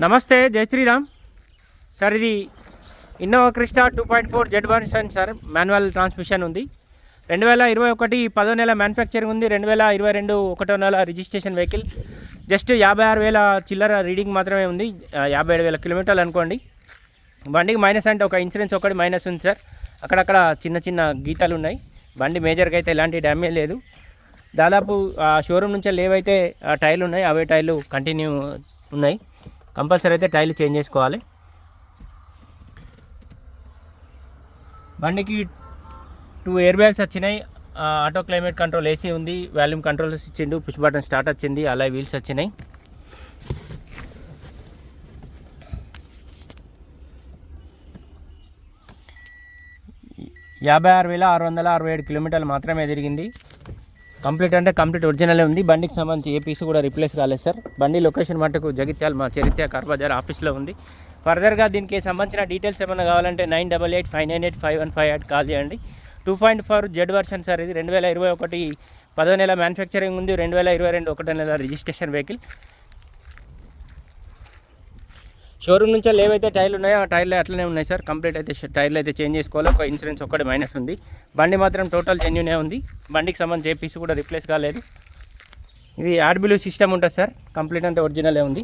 నమస్తే, జై శ్రీరామ్ సార్. ఇది Innova Crysta 2.4 Z version sir. Manual transmission ఉంది. 2021 10వ నెల మ్యానుఫ్యాక్చరింగ్ ఉంది. 2022 1వ నెల రిజిస్ట్రేషన్ వెహికల్. జస్ట్ 56,000 చిల్లర రీడింగ్ మాత్రమే ఉంది. 57,000 కిలోమీటర్లు అనుకోండి. బండికి మైనస్ అంటే ఒక ఇన్సూరెన్స్ ఒకటి మైనస్ ఉంది సార్. అక్కడక్కడ చిన్న చిన్న గీతలు ఉన్నాయి. బండి మేజర్గా అయితే ఎలాంటి డ్యామేజ్ లేదు. దాదాపు షోరూమ్ నుంచి ఏవైతే టైర్లు ఉన్నాయి అవే టైర్లు కంటిన్యూ ఉన్నాయి. కంపల్సరీ అయితే టైర్లు చేంజ్ చేసుకోవాలి. బండికి 2 ఎయిర్ బ్యాగ్స్ వచ్చినాయి. ఆటో క్లైమేట్ కంట్రోల్ ఏసీ ఉంది. వాల్యూమ్ కంట్రోల్స్ ఇచ్చిండు. పుష్ బటన్ స్టార్ట్ వచ్చింది. అలా వీల్స్ వచ్చినాయి. $56,667 కిలోమీటర్లు మాత్రమే తిరిగింది. కంప్లీట్ అంటే కంప్లీట్ ఒరిజినలే ఉంది. బండికి సంబంధించి ఏ పీస్ కూడా రిప్లేస్ కాలేదు సార్. బండి లొకేషన్ మటుకు జగిత్యాల మా చరిత్ర కార్ బజార్ ఆఫీస్లో ఉంది. ఫర్దర్గా దీనికి సంబంధించిన డీటెయిల్స్ ఏమైనా కావాలంటే 9885985158 కాల్ చేయండి. 2.4 జెడ్ వర్షన్ సార్. ఇది 2021 10వ నెల మ్యానుఫ్యాక్చరింగ్ ఉంది. 2022 1వ నెల రిజిస్ట్రేషన్ వెహికల్. షోరూమ్ నుంచి ఏవైతే టైర్లు ఉన్నాయో ఆ టైర్లు అట్లనే ఉన్నాయి సార్. కంప్లీట్ అయితే టైర్లు అయితే చేంజ్ చేసుకోవాలి. ఒక ఇన్సూరెన్స్ ఒక్కటి మైనస్ ఉంది. బండి మాత్రం టోటల్ జెన్యూనే ఉంది. బండికి సంబంధించి ఏ పీస్ కూడా రిప్లేస్ కాలేదు. ఇది ఆర్బిల్యూ సిస్టమ్ ఉంటుంది సార్. కంప్లీట్ అంతా ఒరిజినలే ఉంది.